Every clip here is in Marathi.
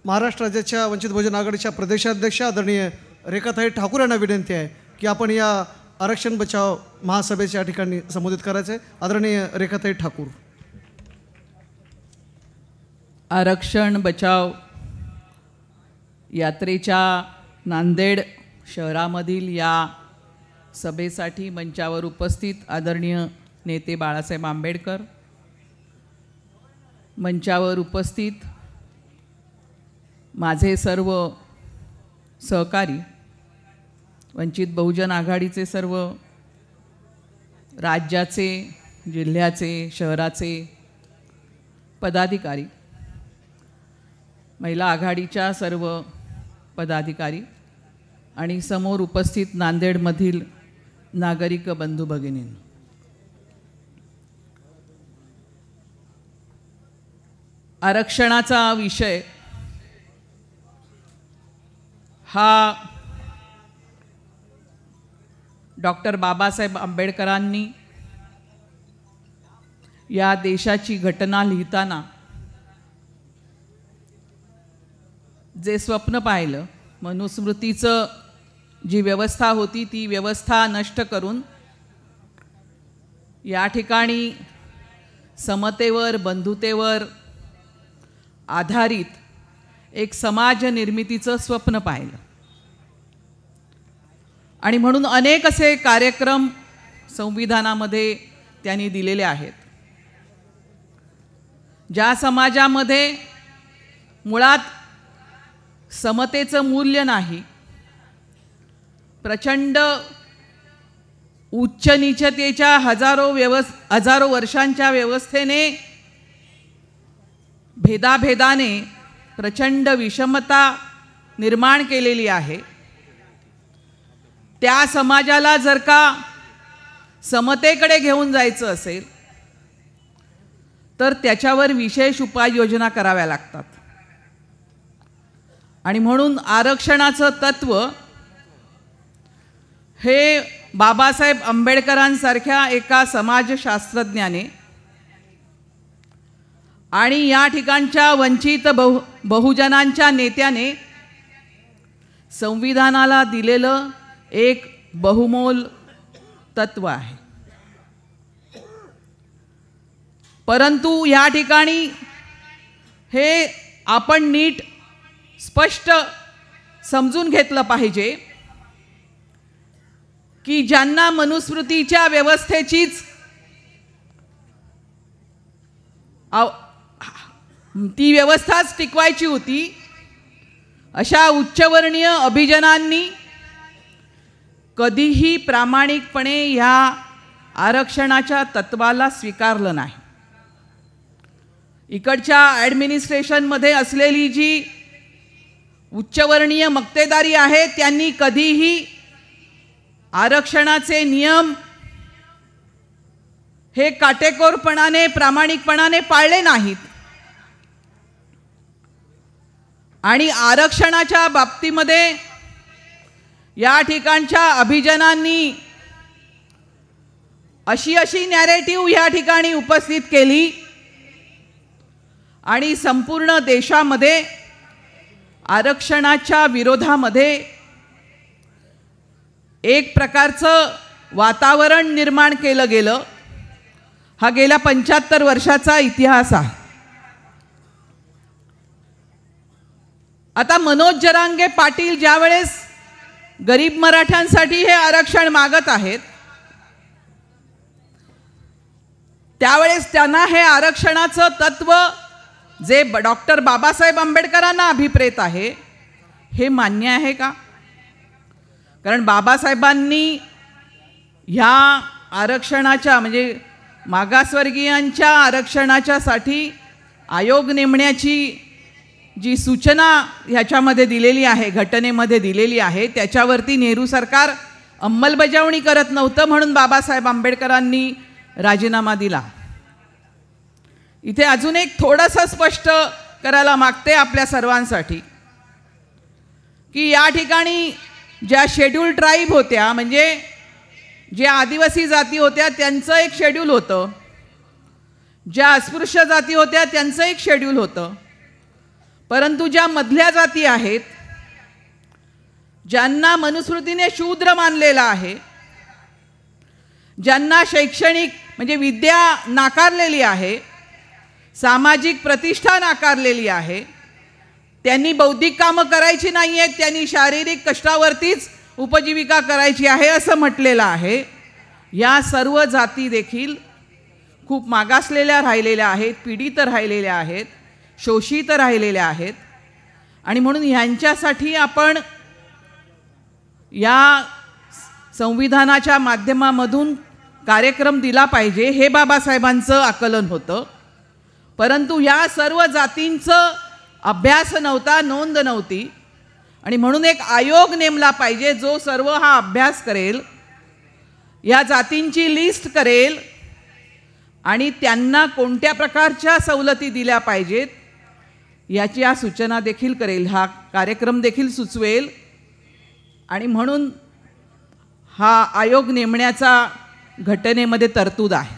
महाराष्ट्र राज्याच्या वंचित बहुजन आघाडीच्या प्रदेशाध्यक्ष आदरणीय रेखाताई ठाकूर यांना विनंती आहे की आपण या आरक्षण बचाव महासभेच्या ठिकाणी संबोधित करायचे. आदरणीय रेखाताई ठाकूर. आरक्षण बचाव यात्रेच्या नांदेड शहरामधील या सभेसाठी मंचावर उपस्थित आदरणीय नेते बाळासाहेब आंबेडकर, मंचावर उपस्थित माझे सर्व सहकारी, वंचित बहुजन आघाडीचे सर्व राज्याचे, जिल्ह्याचे, शहराचे पदाधिकारी, महिला आघाडीच्या सर्व पदाधिकारी आणि समोर उपस्थित नांदेडमधील नागरिक बंधू भगिनींनो, आरक्षणाचा विषय हा डॉक्टर बाबासाहेब आंबेडकरांनी या देशाची घटना लिहिताना जे स्वप्न पाहिलं, मनुस्मृतीचं जी व्यवस्था होती ती व्यवस्था नष्ट करून या ठिकाणी समतेवर, बंधुतेवर आधारित एक समाज निर्मितीचं स्वप्न पाहिलं आणि म्हणून अनेक असे कार्यक्रम संविधानामध्ये त्यांनी दिलेले आहेत. ज्या समाजामध्ये मुळात समतेचं मूल्य नाही, प्रचंड उच्च नीचतेच्या हजारो वर्षांच्या व्यवस्थेने, भेदाभेदाने प्रचंड विषमता निर्माण केलेली आहे, त्या समाजाला जर का समतेकडे घेऊन जायचं असेल तर त्याच्यावर विशेष उपाययोजना कराव्या लागतात. आणि म्हणून आरक्षणाचं तत्व हे बाबासाहेब आंबेडकरांसारख्या एका समाजशास्त्रज्ञाने आणि या ठिकाणच्या वंचित बहुजनांच्या नेत्याने संविधानाला दिलेलं एक बहुमोल तत्व आहे. परंतु या ठिकाणी हे आपण नीट स्पष्ट समजून घेतलं पाहिजे की ज्यांना मनुस्मृतीच्या व्यवस्थेचीच ती व्यवस्थाच टिकवायची होती, अशा उच्चवर्णीय अभिजनांनी कधीही प्रामाणिकपणे ह्या आरक्षणाच्या तत्वाला स्वीकारलं नाही. इकडच्या ॲडमिनिस्ट्रेशनमध्ये असलेली जी उच्चवर्णीय मक्तेदारी आहे त्यांनी कधीही आरक्षणाचे नियम हे काटेकोरपणाने, प्रामाणिकपणाने पाळले नाहीत. आणि आरक्षणाच्या बाबतीमध्ये या ठिकाणच्या अभिजनांनी अशी नॅरेटिव्ह या ठिकाणी उपस्थित केली आणि संपूर्ण देशामध्ये आरक्षणाच्या विरोधामध्ये एक प्रकारचं वातावरण निर्माण केलं गेलं. हा गेल्या 75 वर्षाचा इतिहास आहे. आता मनोज जरांगे पाटील ज्यावेळेस गरीब मराठ्यांसाठी हे आरक्षण मागत आहेत त्यावेळेस त्यांना हे आरक्षणाचं तत्व जे डॉक्टर बाबासाहेब आंबेडकरांना अभिप्रेत आहे हे मान्य आहे का? कारण बाबासाहेबांनी ह्या आरक्षणाच्या म्हणजे मागासवर्गीयांच्या आरक्षणाच्यासाठी आयोग नेमण्याची जी सूचना ह्याच्यामध्ये दिलेली आहे, घटनेमध्ये दिलेली आहे, त्याच्यावरती नेहरू सरकार अंमलबजावणी करत नव्हतं म्हणून बाबासाहेब आंबेडकरांनी राजीनामा दिला. इथे अजून एक थोडंसं स्पष्ट करायला मागते आपल्या सर्वांसाठी की या ठिकाणी ज्या शेड्यूल ट्राईब होत्या म्हणजे ज्या आदिवासी जाती होत्या त्यांचं एक शेड्यूल होतं, ज्या अस्पृश्य जाती होत्या त्यांचं एक शेड्यूल होतं, परंतु ज्या मधल्या जाती आहेत, ज्यांना मनुस्मृतीने शूद्र मानलेला आहे, ज्यांना शैक्षणिक म्हणजे विद्या नाकारलेली आहे, सामाजिक प्रतिष्ठा नाकारलेली आहे, त्यांनी बौद्धिक कामं करायची नाही आहेत, त्यांनी शारीरिक कष्टावरतीच उपजीविका करायची आहे असं म्हटलेलं आहे. या सर्व जाती देखील खूप मागासलेल्या राहिलेल्या आहेत, पीडित राहिलेल्या आहेत, शोषित राहिलेल्या आहेत. आणि म्हणून ह्यांच्यासाठी आपण या संविधानाच्या माध्यमामधून कार्यक्रम दिला पाहिजे, हे बाबासाहेबांचं आकलन होतं. परंतु या सर्व जातींचं अभ्यास नव्हता, नोंद नव्हती. आणि म्हणून एक आयोग नेमला पाहिजे जो सर्व हा अभ्यास करेल, या जातींची लिस्ट करेल आणि त्यांना कोणत्या प्रकारच्या सवलती दिल्या पाहिजेत याची या सूचना देखील करेल, हा कार्यक्रम देखील सुचवेल. आणि म्हणून हा आयोग नेमण्याचा घटनेमध्ये तरतूद आहे.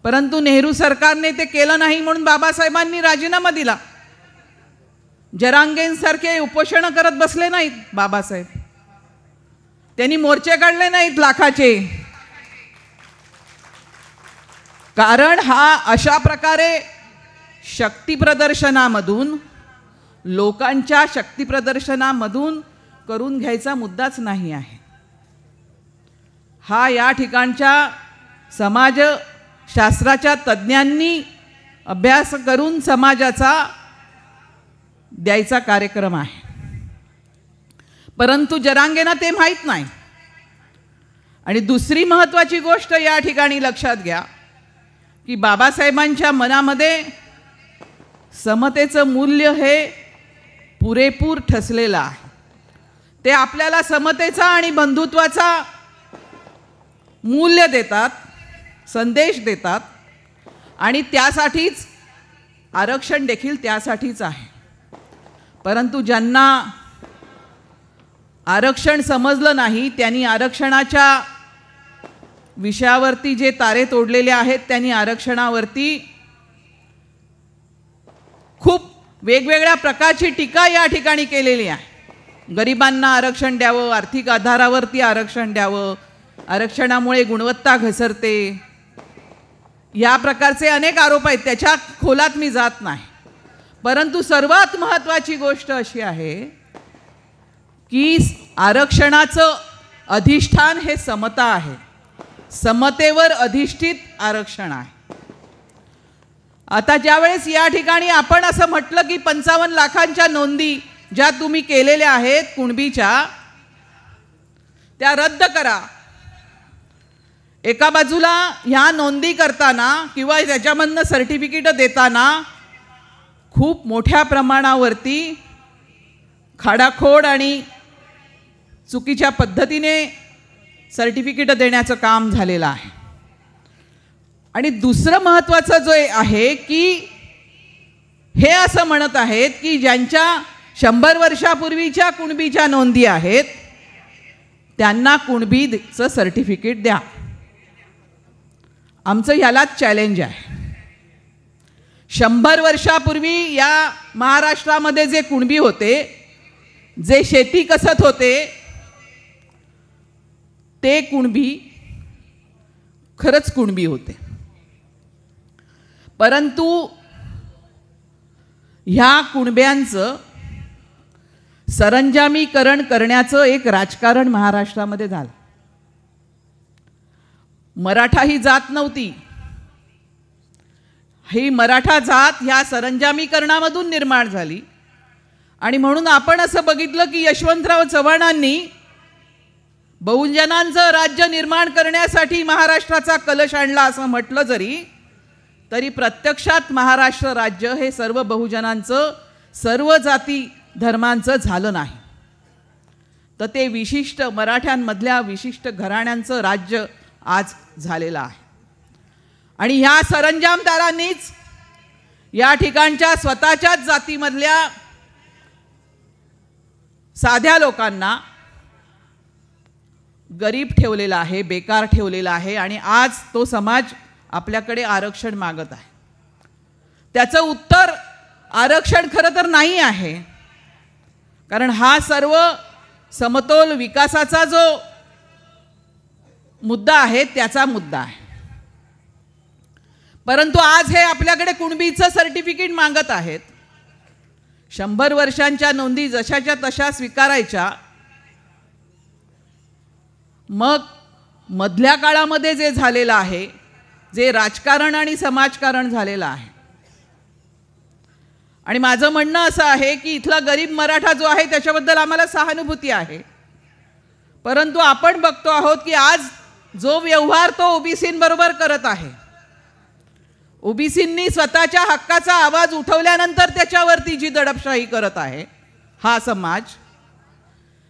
परंतु नेहरू सरकारने ते केलं नाही म्हणून बाबासाहेबांनी राजीनामा दिला. जरांगेंसारखे उपोषण करत बसले नाहीत बाबासाहेब, त्यांनी मोर्चे काढले नाहीत लाखाचे. कारण हा अशा प्रकारे शक्ती प्रदर्शनामधून, लोकांच्या शक्ती प्रदर्शनामधून करून घ्यायचा मुद्दाच नाही आहे. हा या ठिकाणच्या समाजशास्त्राच्या तज्ज्ञांनी अभ्यास करून समाजाचा द्यायचा कार्यक्रम आहे. परंतु जरांगेंना ते माहीत नाही. आणि दुसरी महत्त्वाची गोष्ट या ठिकाणी लक्षात घ्या की बाबासाहेबांच्या मनामध्ये समतेचं मूल्य हे पुरेपूर ठसलेलं आहे. ते आपल्याला समतेचा आणि बंधुत्वाचा मूल्य देतात, संदेश देतात. आणि त्यासाठीच आरक्षण देखील त्यासाठीच आहे. परंतु ज्यांना आरक्षण समजलं नाही, त्यांनी आरक्षणाच्या विषयावरती जे तारे तोडलेले आहेत, त्यांनी आरक्षणावरती खूप वेगवेगळ्या प्रकारची टीका या ठिकाणी केलेली आहे. गरिबांना आरक्षण द्यावं, आर्थिक आधारावरती आरक्षण द्यावं, आरक्षणामुळे गुणवत्ता घसरते, या प्रकारचे अनेक आरोप आहेत. त्याच्या खोलात मी जात नाही. परंतु सर्वात महत्त्वाची गोष्ट अशी आहे की आरक्षणाचं अधिष्ठान हे समता आहे. समतेवर अधिष्ठित आरक्षण आहे. आता ज्यावेळेस या ठिकाणी आपण असं म्हटलं की 55 लाखांच्या नोंदी ज्या तुम्ही केलेल्या आहेत कुणबीच्या, त्या रद्द करा. एका बाजूला ह्या नोंदी करताना किंवा त्याच्यामधनं सर्टिफिकेट देताना खूप मोठ्या प्रमाणावरती खाडाखोड आणि चुकीच्या पद्धतीने सर्टिफिकेट देण्याचं काम झालेलं आहे. आणि दुसरं महत्त्वाचं जो आहे की हे असं म्हणत आहेत की ज्यांच्या 100 वर्षापूर्वीच्या कुणबीच्या नोंदी आहेत त्यांना कुणबीचं सर्टिफिकेट द्या. आमचं ह्यालाच चॅलेंज आहे. 100 वर्षापूर्वी या महाराष्ट्रामध्ये जे कुणबी होते, जे शेती कसत होते, ते कुणबी खरंच कुणबी होते. परंतु ह्या कुणब्यांचं सरंजामीकरण करण्याचं एक राजकारण महाराष्ट्रामध्ये झालं. मराठा ही जात नव्हती. ही मराठा जात ह्या सरंजामीकरणामधून निर्माण झाली. आणि म्हणून आपण असं बघितलं की यशवंतराव चव्हाणांनी बहुजनांचं राज्य निर्माण करण्यासाठी महाराष्ट्राचा कलश आणला असं म्हटलं तरी प्रत्यक्षात महाराष्ट्र राज्य हे सर्व बहुजनांचं, सर्व जाती धर्मांचं झालं नाही. तर ते विशिष्ट मराठ्यांमधल्या विशिष्ट घराण्यांचं राज्य आज झालेलं आहे. आणि ह्या सरंजामदारांनीच या ठिकाणच्या स्वतःच्याच जातीमधल्या साध्या लोकांना गरीब ठेवलेला आहे, बेकार ठेवलेला आहे. आणि आज तो समाज आपल्याकडे आरक्षण मागत आहे. त्याचं उत्तर आरक्षण खरं तर नाही आहे, कारण हा सर्व समतोल विकासाचा जो मुद्दा आहे त्याचा मुद्दा आहे. परंतु आज हे आपल्याकडे कुणबीचं सर्टिफिकेट मागत आहेत. 100 वर्षांच्या नोंदी जशाच्या तशा स्वीकारायच्या. मग मधल्या काळामध्ये जे झालेलं आहे, जे राजकारण आणि समाजकारण झालेलं आहे, आणि माझं म्हणणं असं आहे की इथला गरीब मराठा जो आहे त्याच्याबद्दल आम्हाला सहानुभूती आहे, परंतु आपण बघतो आहोत की आज जो व्यवहार तो ओबीसींबरोबर करत आहे, ओबीसींनी स्वतःच्या हक्काचा आवाज उठवल्यानंतर त्याच्यावरती जी दडपशाही करत आहे हा समाज,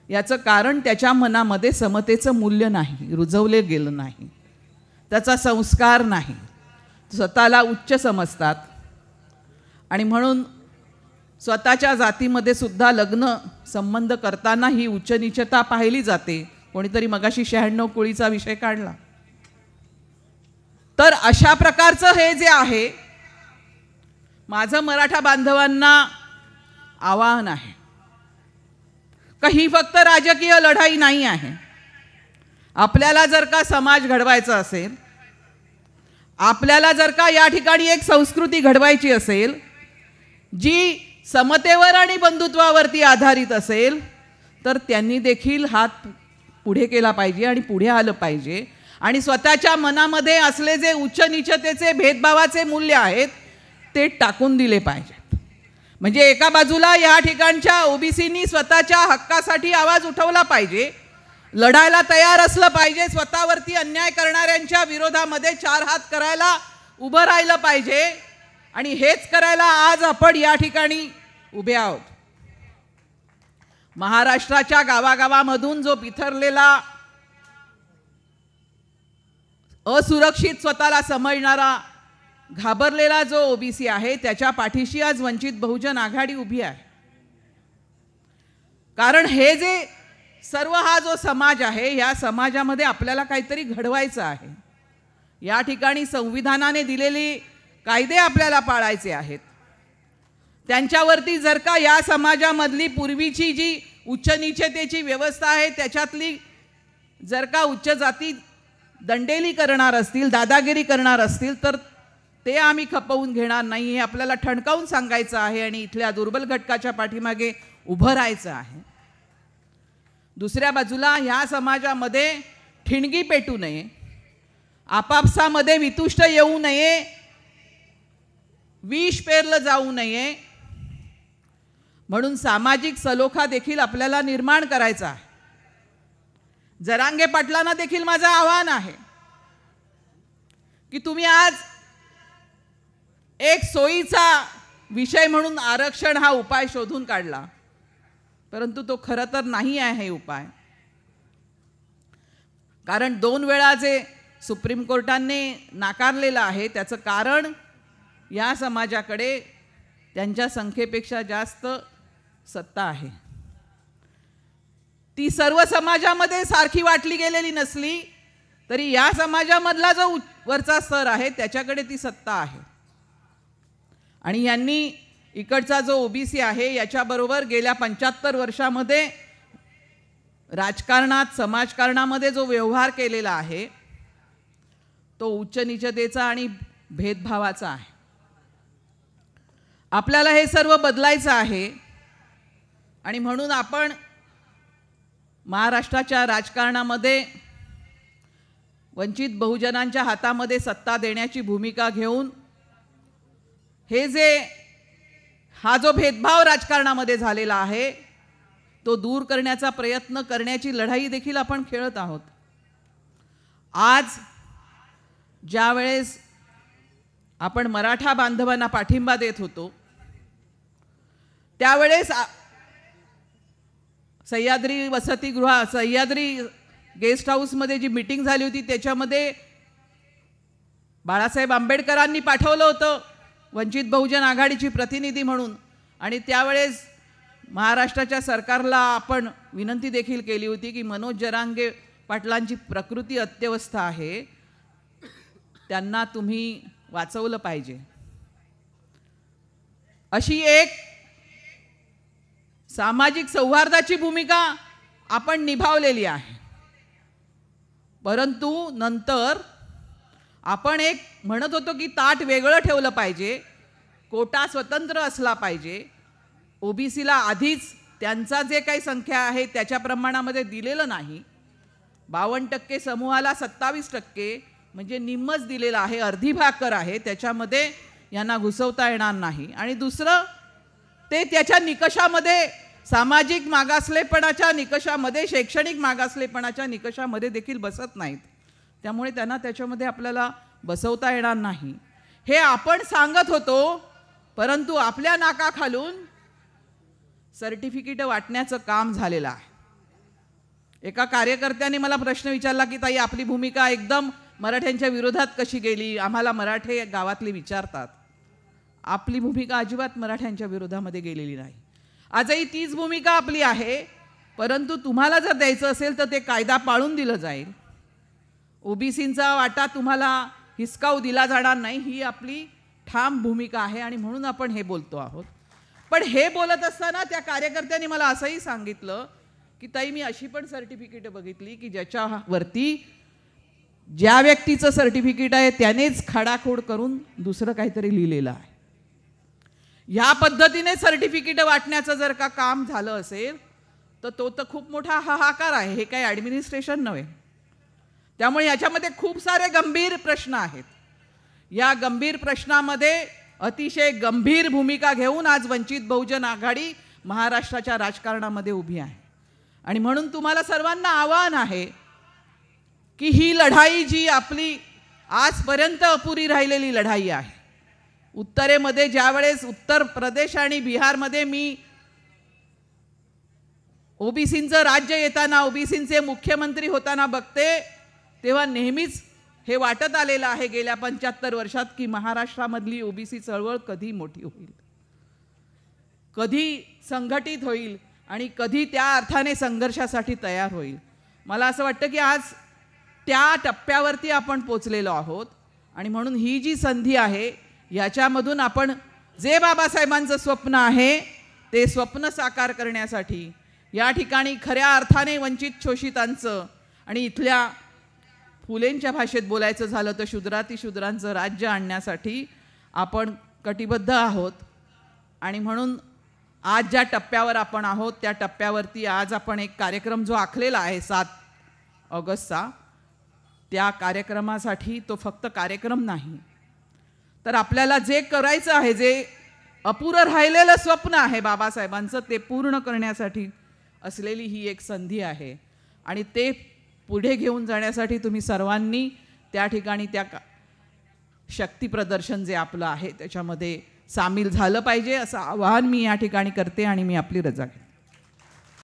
याचं कारण त्याच्या मनामध्ये समतेचं मूल्य नाही, रुजवले गेलं नाही, त्याचा संस्कार नाही, स्वतःला उच्च समजतात. आणि म्हणून स्वतःच्या जातीमध्ये सुद्धा लग्न संबंध करताना ही उच्चनीचता पाहिली जाते. कोणीतरी मगाशी 96 कुळीचा विषय काढला. तर अशा प्रकारचं हे जे आहे, माझं मराठा बांधवांना आवाहन आहे का ही फक्त राजकीय लढाई नाही आहे. आपल्याला जर का समाज घडवायचा असेल, आपल्याला जर का या ठिकाणी एक संस्कृती घडवायची असेल जी समतेवर आणि बंधुत्वावरती आधारित असेल, तर त्यांनी देखील हात पुढे केला पाहिजे आणि पुढे आलं पाहिजे. आणि स्वतःच्या मनामध्ये असले जे उच्च नीचतेचे भेदभावाचे मूल्य आहेत ते टाकून दिले पाहिजेत. म्हणजे एका बाजूला या ठिकाणच्या ओबीसींनी स्वतःच्या हक्कासाठी आवाज उठवला पाहिजे, लढायला तयार असलं पाहिजे, स्वतःवरती अन्याय करणाऱ्यांच्या विरोधामध्ये 4 हात करायला उभं राहिलं पाहिजे. आणि हेच करायला आज आपण या ठिकाणी उभे आहोत. महाराष्ट्राच्या गावागावामधून जो पिथरलेला, असुरक्षित स्वतःला समजणारा, घाबरलेला जो ओबीसी आहे त्याच्या पाठीशी आज वंचित बहुजन आघाडी उभी आहे. कारण हे जे सर्व हा जो समाज आहे, या समाजामध्ये आपल्याला काहीतरी घडवायचं आहे. या ठिकाणी संविधानाने दिलेली कायदे आपल्याला पाळायचे आहेत. त्यांच्यावरती जर का या समाजामधली पूर्वीची जी उच्च नीचतेची व्यवस्था आहे त्याच्यातली जर का उच्च जाती दंडेली करणार असतील, दादागिरी करणार असतील, तर ते आम्ही खपवून घेणार नाही, हे आपल्याला ठणकावून सांगायचं आहे आणि इथल्या दुर्बल घटकाच्या पाठीमागे उभं राहायचं आहे. दुसऱ्या बाजूला ह्या समाजामध्ये ठिणगी पेटू नये, आपापसामध्ये वितुष्ट येऊ नये, विष पेरलं जाऊ नये, म्हणून सामाजिक सलोखा देखील आपल्याला निर्माण करायचा आहे. जरांगे पाटलांना देखील माझं आव्हान आहे की तुम्ही आज एक सोयीचा विषय म्हणून आरक्षण हा उपाय शोधून काढला, परंतु तो खरं तर नाही आहे उपाय. कारण 2 वेळा जे सुप्रीम कोर्टाने नाकारलेलं आहे त्याचं कारण या समाजाकडे त्यांच्या संख्येपेक्षा जास्त सत्ता आहे. ती सर्व समाजामध्ये सारखी वाटली गेलेली नसली तरी या समाजामधला जो वरचा स्तर आहे त्याच्याकडे ती सत्ता आहे. आणि यांनी इकडचा जो ओबीसी आहे याच्याबरोबर गेल्या 75 वर्षामध्ये राजकारणात, समाजकारणामध्ये जो व्यवहार केलेला आहे तो उच्च नीचतेचा आणि भेदभावाचा आहे. आपल्याला हे सर्व बदलायचं आहे आणि म्हणून आपण महाराष्ट्राच्या राजकारणामध्ये वंचित बहुजनांच्या हातामध्ये सत्ता देण्याची भूमिका घेऊन हा जो भेदभाव राजकारणामध्ये झालेला आहे तो दूर करण्याचा प्रयत्न करण्याची लढाई देखील आपण खेळत आहोत. आज ज्या वेळेस आपण मराठा बांधवांना पाठिंबा देत होतो त्यावेळेस सह्याद्री गेस्ट हाऊसमध्ये जी मीटिंग झाली होती त्याच्यामध्ये बाळासाहेब आंबेडकरांनी पाठवलं होतं वंचित बहुजन आघाडीची प्रतिनिधी म्हणून. आणि त्यावेळेस महाराष्ट्राच्या सरकारला आपण विनंती देखील केली होती की मनोज जरांगे पाटलांची प्रकृती अत्यवस्थ आहे, त्यांना तुम्ही वाचवलं पाहिजे. अशी एक सामाजिक सौहार्दाची भूमिका आपण निभावलेली आहे. परंतु नंतर आपण एक म्हणत होतो की ताट वेगळं ठेवलं पाहिजे, कोटा स्वतंत्र असला पाहिजे, ओबीसीला आधीच त्यांचा जे काही संख्या आहे त्याच्या प्रमाणामध्ये दिलेलं नाही. 52% समूहाला 27% म्हणजे निम्मच दिलेलं आहे, अर्धी भाकर आहे, त्याच्यामध्ये यांना घुसवता येणार नाही. आणि दुसरं ते त्याच्या निकषामध्ये, सामाजिक मागासलेपणाच्या निकषामध्ये, शैक्षणिक मागासलेपणाच्या निकषामध्ये देखील बसत नाहीत. त्यामुळे त्यांना त्याच्यामध्ये आपल्याला बसवता येणार नाही हे आपण सांगत होतो. परंतु आपल्या नाकाखालून सर्टिफिकेट वाटण्याचं काम झालेलं आहे. एका कार्यकर्त्याने मला प्रश्न विचारला की ताई आपली भूमिका एकदम मराठ्यांच्या विरोधात कशी गेली, आम्हाला मराठे गावातले विचारतात. आपली भूमिका अजिबात मराठ्यांच्या विरोधामध्ये गेलेली नाही. आजही तीच भूमिका आपली आहे. परंतु तुम्हाला जर द्यायचं असेल तर ते कायदा पाळून दिलं जाईल. ओबीसींचा वाटा तुम्हाला हिसकावू दिला जाणार नाही, ही आपली ठाम भूमिका आहे आणि म्हणून आपण हे बोलतो आहोत. पण हे बोलत असताना त्या कार्यकर्त्यांनी मला असंही सांगितलं की ताई मी अशी पण सर्टिफिकेट बघितली की ज्याच्यावरती ज्या व्यक्तीचं सर्टिफिकेट आहे त्यानेच खाडाखोड करून दुसरं काहीतरी लिहिलेलं आहे. ह्या पद्धतीने सर्टिफिकेट वाटण्याचं जर का काम झालं असेल तर तो तर खूप मोठा हाहाकार आहे. हे काही ॲडमिनिस्ट्रेशन नव्हे. त्यामुळे याच्यामध्ये खूप सारे गंभीर प्रश्न आहेत. या गंभीर प्रश्नामध्ये अतिशय गंभीर भूमिका घेऊन आज वंचित बहुजन आघाडी महाराष्ट्राच्या राजकारणामध्ये उभी आहे. आणि म्हणून तुम्हाला सर्वांना आव्हान आहे की ही लढाई जी आपली आजपर्यंत अपुरी राहिलेली लढाई आहे, उत्तरेमध्ये ज्यावेळेस उत्तर प्रदेश आणि बिहारमध्ये मी ओबीसींचं राज्य येताना, ओबीसींचे मुख्यमंत्री होताना बघते, तेव्हा नेहमीच हे वाटत आलेलं आहे गेल्या 75 वर्षात की महाराष्ट्रामधली ओबीसी चळवळ कधी मोठी होईल, कधी संघटित होईल आणि कधी त्या अर्थाने संघर्षासाठी तयार होईल. मला असं वाटतं की आज त्या टप्प्यावरती आपण पोचलेलो आहोत. आणि म्हणून ही जी संधी आहे याच्यामधून आपण जे बाबासाहेबांचं स्वप्न आहे ते स्वप्न साकार करण्यासाठी, या ठिकाणी खऱ्या अर्थाने वंचित शोषितांचं आणि इथल्या फुलेंच्या भाषेत बोलायचं झालं तर शूद्रातिशूद्रांचं राज्य आणण्यासाठी आपण कटिबद्ध आहोत. आणि म्हणून आज ज्या टप्प्यावर आपण आहोत त्या टप्प्यावरती आज आपण एक कार्यक्रम जो आखलेला आहे 7 ऑगस्टचा, त्या कार्यक्रमासाठी तो फक्त कार्यक्रम नाही तर आपल्याला जे करायचं आहे, जे अपुरं राहिलेलं स्वप्न आहे बाबासाहेबांचं, ते पूर्ण करण्यासाठी असलेली ही एक संधी आहे. आणि ते पुढे घेऊन जाण्यासाठी तुम्ही सर्वांनी त्या ठिकाणी त्या शक्ती प्रदर्शन जे आपलं आहे त्याच्यामध्ये सामील झालं पाहिजे असं आवाहन मी या ठिकाणी करते आणि मी आपली रजा घेते.